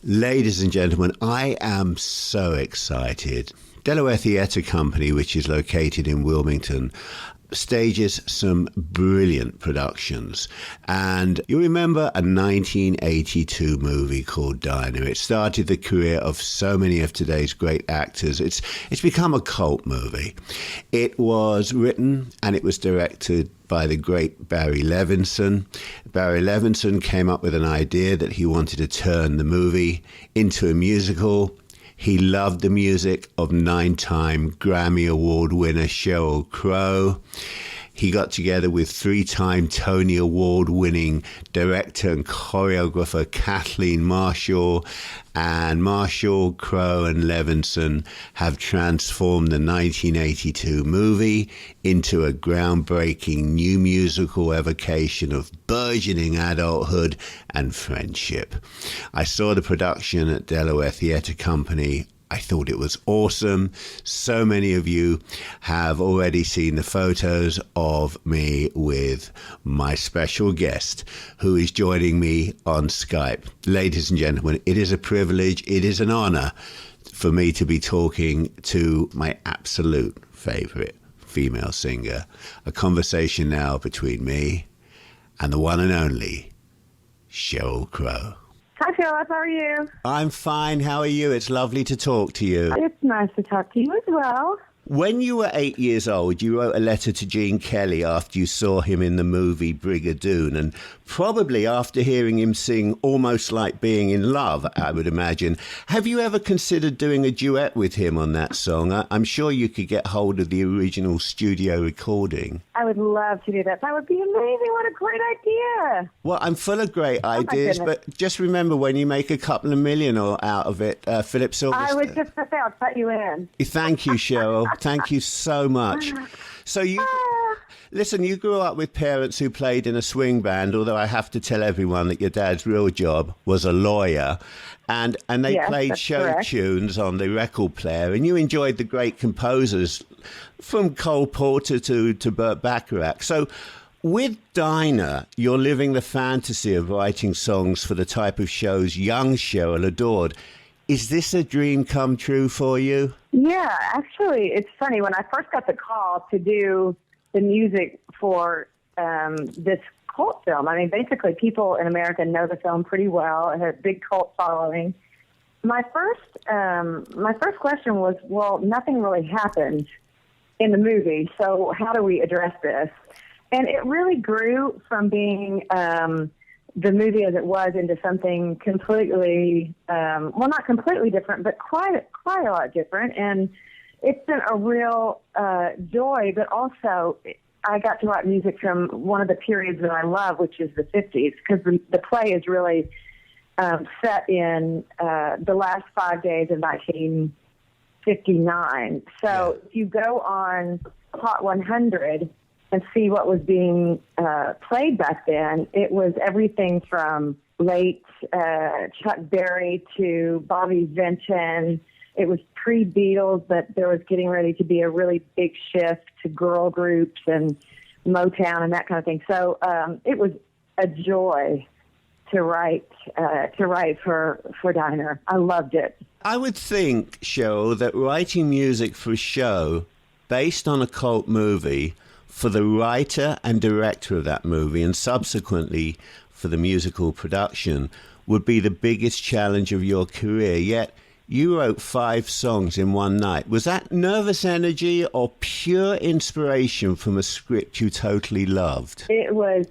Ladies and gentlemen, I am so excited. Delaware Theatre Company, which is located in Wilmington, stages some brilliant productions. And you remember a 1982 movie called Dinah. It started the career of so many of today's great actors. It's become a cult movie. It was written and it was directed by the great Barry Levinson. Barry Levinson came up with an idea that he wanted to turn the movie into a musical. He loved the music of 9-time Grammy Award winner Sheryl Crow. He got together with 3-time Tony Award winning director and choreographer Kathleen Marshall. And Marshall, Crow and Levinson have transformed the 1982 movie into a groundbreaking new musical evocation of burgeoning adulthood and friendship. I saw the production at Delaware Theatre Company. I thought it was awesome. So many of you have already seen the photos of me with my special guest who is joining me on Skype. Ladies and gentlemen, it is a privilege, it is an honor for me to be talking to my absolute favorite female singer. A conversation now between me and the one and only Sheryl Crow. Hi, Phillip. How are you? I'm fine. How are you? It's lovely to talk to you. It's nice to talk to you as well. When you were 8 years old, you wrote a letter to Gene Kelly after you saw him in the movie Brigadoon, and probably after hearing him sing Almost Like Being in Love, I would imagine. Have you ever considered doing a duet with him on that song? I'm sure you could get hold of the original studio recording. I would love to do that. That would be amazing. What a great idea. Well, I'm full of great ideas, but just remember, when you make a couple of million out of it, Phillip Silverstone. I was just going to say, I'll cut you in. Thank you, Sheryl. Thank you so much. So listen, you grew up with parents who played in a swing band, although I have to tell everyone that your dad's real job was a lawyer. And they played show correct. Tunes on the record player, and you enjoyed the great composers from Cole Porter to Burt Bacharach. So with Dinah, you're living the fantasy of writing songs for the type of shows young Sheryl adored. Is this a dream come true for you? Yeah, actually, it's funny. When I first got the call to do the music for this cult film, I mean, basically people in America know the film pretty well. It had a big cult following. My first question was, well, nothing really happened in the movie, so how do we address this? And it really grew from being the movie as it was into something completely, well, not completely different, but quite a lot different. And it's been a real joy, but also I got to write music from one of the periods that I love, which is the 50s, because the play is really set in the last 5 days of 1959. So if you go on Hot 100 and see what was being played back then, it was everything from late Chuck Berry to Bobby Vinton. It was pre-Beatles, but there was getting ready to be a really big shift to girl groups and Motown and that kind of thing. So it was a joy to write for Dinah. I loved it. I would think, Sheryl, that writing music for a show based on a cult movie for the writer and director of that movie, and subsequently for the musical production, would be the biggest challenge of your career. Yet you wrote 5 songs in one night. Was that nervous energy or pure inspiration from a script you totally loved? It was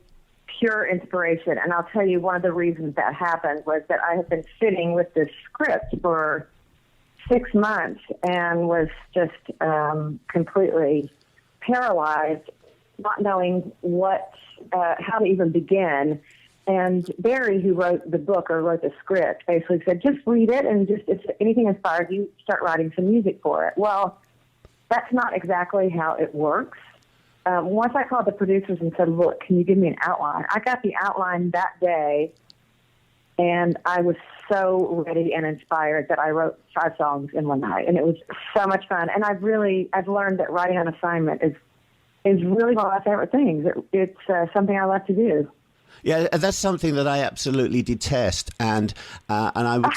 pure inspiration, and I'll tell you one of the reasons that happened was that I had been sitting with this script for 6 months and was just completely paralyzed, not knowing how to even begin. And Barry, who wrote the book or wrote the script, basically said, just read it, and just if anything inspires you, start writing some music for it. Well, that's not exactly how it works. Once I called the producers and said, look, can you give me an outline? I got the outline that day, and I was so ready and inspired that I wrote 5 songs in one night, and it was so much fun. And I've learned that writing on assignment is really one of my favorite things. It's something I love to do. Yeah, that's something that I absolutely detest, and I would,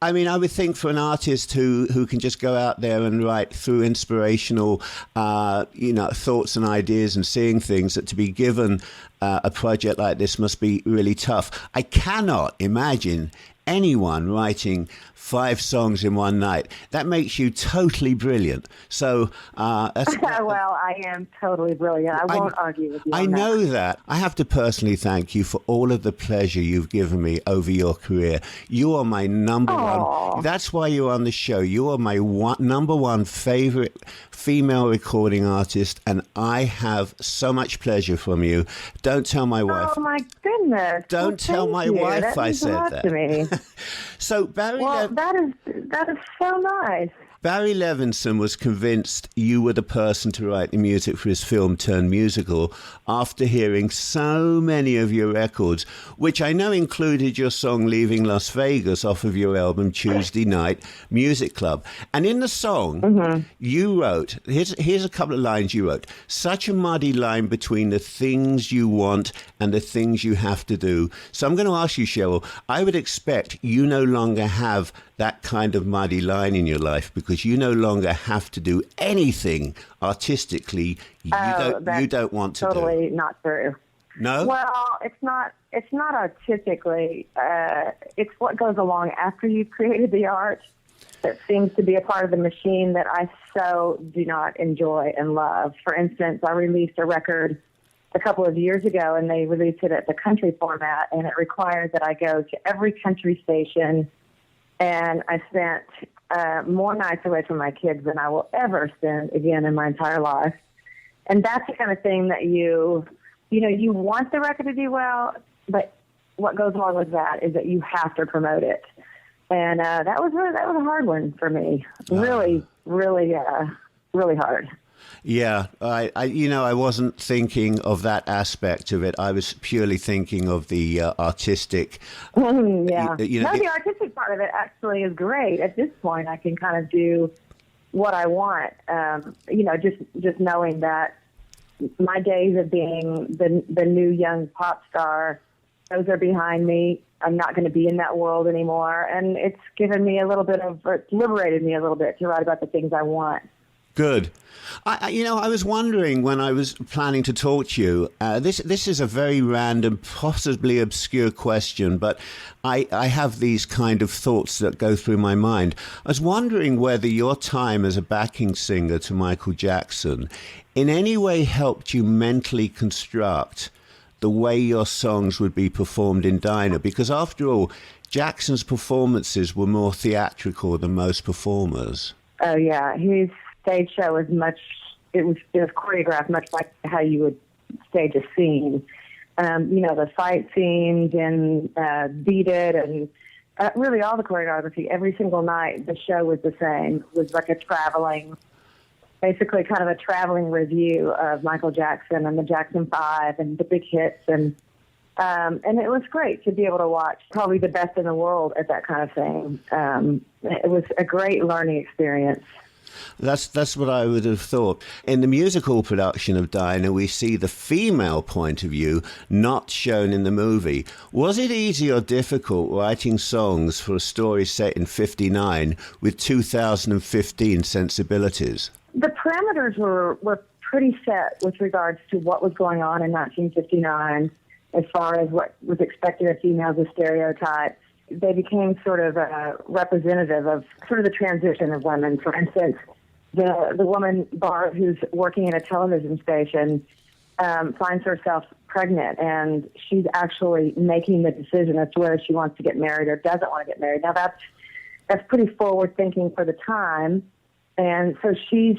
I would think for an artist who can just go out there and write through inspirational, thoughts and ideas and seeing things, that to be given a project like this must be really tough. I cannot imagine anyone writing 5 songs in one night. That makes you totally brilliant. So, well, I am totally brilliant. I won't argue with you. I know that. I have to personally thank you for all of the pleasure you've given me over your career. You are my number one. That's why you're on the show. You are my number one favorite female recording artist, and I have so much pleasure from you. Don't tell my wife. Oh my goodness! Don't tell my wife I said that. To me. So Barry. That is so nice. Barry Levinson was convinced you were the person to write the music for his film turned musical after hearing so many of your records, which I know included your song Leaving Las Vegas off of your album Tuesday Night Music Club. And in the song, you wrote, here's a couple of lines you wrote: such a muddy line between the things you want and the things you have to do. So I'm going to ask you, Sheryl, I would expect you no longer have that kind of muddy line in your life, because you no longer have to do anything artistically you don't want to do. Totally not true. No? Well, it's not artistically. It's what goes along after you've created the art that seems to be a part of the machine that I so do not enjoy and love. For instance, I released a record a couple of years ago, and they released it at the country format, and it requires that I go to every country station. And I spent more nights away from my kids than I will ever spend again in my entire life. And that's the kind of thing that you want the record to do well, but what goes along with that is that you have to promote it. And that was a hard one for me. Really, really hard. Yeah, I wasn't thinking of that aspect of it. I was purely thinking of the artistic. The artistic part of it actually is great. At this point, I can kind of do what I want. Just knowing that my days of being the new young pop star, those are behind me. I'm not going to be in that world anymore, and it's liberated me a little bit to write about the things I want. Good. I was wondering when I was planning to talk to you, this is a very random, possibly obscure question, but I have these kind of thoughts that go through my mind. I was wondering whether your time as a backing singer to Michael Jackson in any way helped you mentally construct the way your songs would be performed in Dinah, because after all, Jackson's performances were more theatrical than most performers. Oh, yeah. His stage show was it was choreographed much like how you would stage a scene. The fight scenes and Beat It and really all the choreography. Every single night the show was the same. It was like basically kind of a traveling review of Michael Jackson and the Jackson 5 and the big hits. And it was great to be able to watch probably the best in the world at that kind of thing. It was a great learning experience. That's what I would have thought. In the musical production of Dinah, we see the female point of view not shown in the movie. Was it easy or difficult writing songs for a story set in '59 with 2015 sensibilities? The parameters were pretty set with regards to what was going on in 1959 as far as what was expected of females as stereotypes. They became sort of representative of sort of the transition of women. For instance, the woman, Barb, who's working in a television station, finds herself pregnant, and she's actually making the decision as to whether she wants to get married or doesn't want to get married. Now, that's pretty forward thinking for the time, and so she's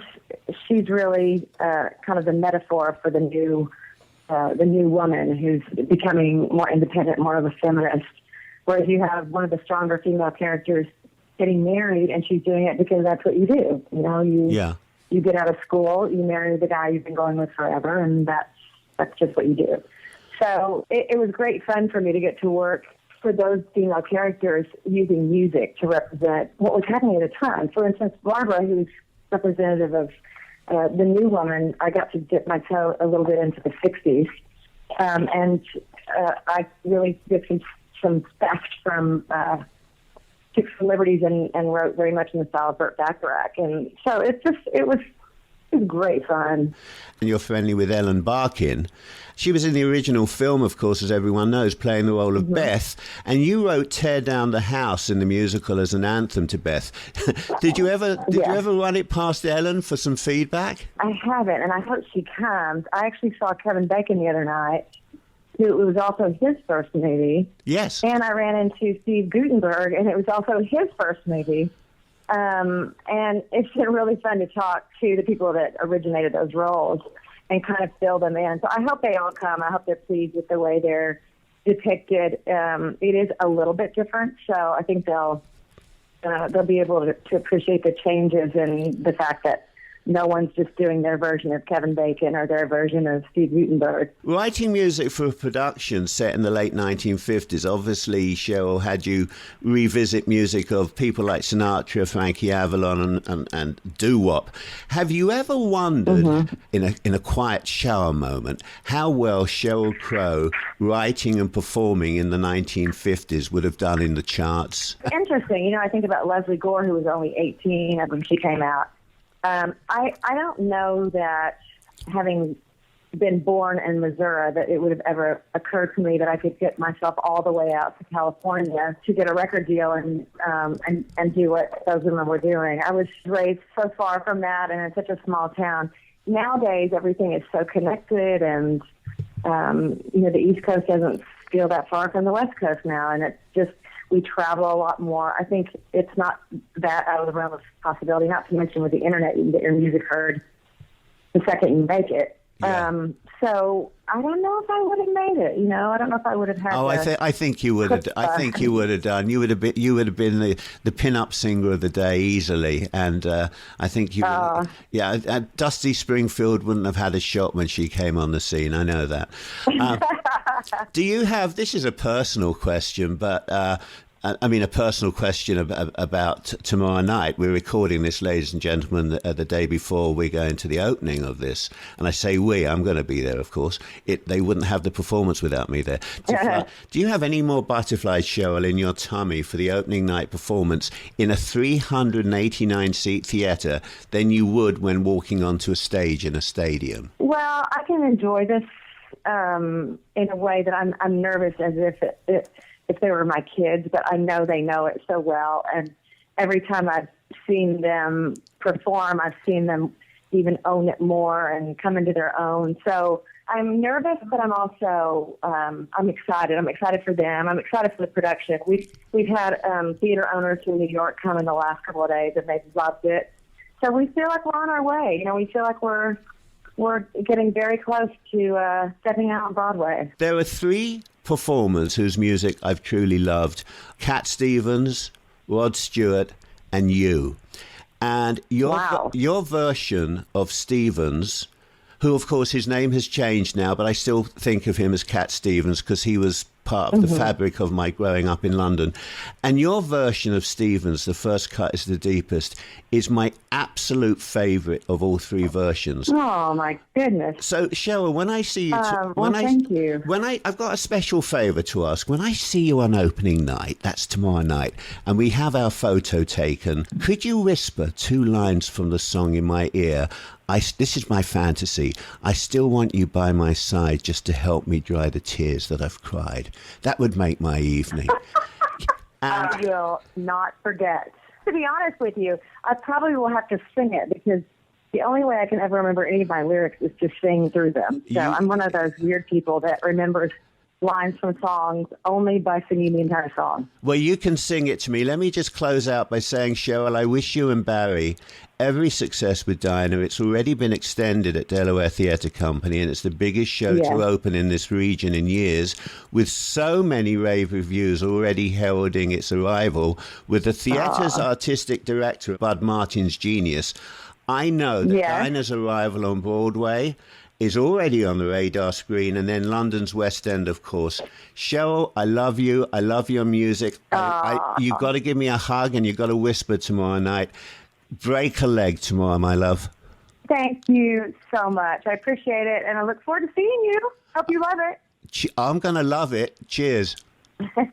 really kind of the metaphor for the new woman who's becoming more independent, more of a feminist. Whereas you have one of the stronger female characters getting married, and she's doing it because that's what you do. You get out of school, you marry the guy you've been going with forever, and that's just what you do. So it was great fun for me to get to work for those female characters using music to represent what was happening at the time. For instance, Barbara, who's representative of the new woman, I got to dip my toe a little bit into the 60s. And I really did some theft from took some liberties and wrote very much in the style of Burt Bacharach. And so it was great fun. And you're friendly with Ellen Barkin. She was in the original film, of course, as everyone knows, playing the role of Beth. And you wrote "Tear Down the House" in the musical as an anthem to Beth. Did you ever run it past Ellen for some feedback? I haven't, and I hope she comes. I actually saw Kevin Bacon the other night. It was also his first movie. Yes. And I ran into Steve Guttenberg, and it was also his first movie. And it's been really fun to talk to the people that originated those roles and kind of fill them in. So I hope they all come. I hope they're pleased with the way they're depicted. It is a little bit different, so I think they'll be able to appreciate the changes and the fact that no one's just doing their version of Kevin Bacon or their version of Steve Guttenberg. Writing music for a production set in the late 1950s, obviously, Sheryl, had you revisit music of people like Sinatra, Frankie Avalon, and doo-wop. Have you ever wondered, in a quiet shower moment, how well Sheryl Crow writing and performing in the 1950s would have done in the charts? Interesting. I think about Leslie Gore, who was only 18 when she came out. I don't know that, having been born in Missouri, that it would have ever occurred to me that I could get myself all the way out to California to get a record deal and do what those women were doing. I was raised so far from that and in such a small town. Nowadays, everything is so connected, and the East Coast doesn't feel that far from the West Coast now, and it's just, we travel a lot more. I think it's not that out of the realm of possibility, not to mention with the internet, you can get your music heard the second you make it. Yeah. So I don't know if I would have made it. I don't know if I would have had. Oh, I think you would have. I think you would have done. You would have been the pin-up singer of the day easily, and I think you. Dusty Springfield wouldn't have had a shot when she came on the scene. I know that. Do you have? This is a personal question, but. A personal question about tomorrow night. We're recording this, ladies and gentlemen, the day before we're going to the opening of this. And I say we, I'm going to be there, of course. They wouldn't have the performance without me there. Do you have any more butterflies, Sheryl, in your tummy for the opening night performance in a 389-seat theatre than you would when walking onto a stage in a stadium? Well, I can enjoy this in a way that I'm nervous as if they were my kids, but I know they know it so well. And every time I've seen them perform, I've seen them even own it more and come into their own. So I'm nervous, but I'm also I'm excited. I'm excited for them. I'm excited for the production. We've had theater owners from New York come in the last couple of days, and they've loved it. So we feel like we're on our way. We feel like we're getting very close to stepping out on Broadway. There are three performers whose music I've truly loved: Cat Stevens, Rod Stewart, and you. And your version of Stevens, who of course his name has changed now, but I still think of him as Cat Stevens because he was part of the fabric of my growing up in London. And your version of Stevens, The First Cut is the Deepest, is my absolute favourite of all three versions. Oh my goodness! So Sheryl, when I see you, thank you. I've got a special favour to ask. When I see you on opening night, that's tomorrow night, and we have our photo taken, could you whisper two lines from the song in my ear? This is my fantasy. I still want you by my side just to help me dry the tears that I've cried. That would make my evening. I will not forget. To be honest with you, I probably will have to sing it because the only way I can ever remember any of my lyrics is to sing through them. So I'm one of those weird people that remembers lines from songs only by singing the entire song. Well, you can sing it to me. Let me just close out by saying, Sheryl, I wish you and Barry every success with Dinah. It's already been extended at Delaware Theatre Company, and it's the biggest show to open in this region in years, with so many rave reviews already heralding its arrival. With the theatre's artistic director, Bud Martin's genius, I know that Dinah's arrival on Broadway is already on the radar screen, and then London's West End, of course. Sheryl, I love you. I love your music. You've got to give me a hug, and you've got to whisper tomorrow night. Break a leg tomorrow, my love. Thank you so much. I appreciate it, and I look forward to seeing you. Hope you love it. I'm going to love it. Cheers. All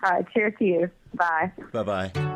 right, cheers to you. Bye. Bye-bye.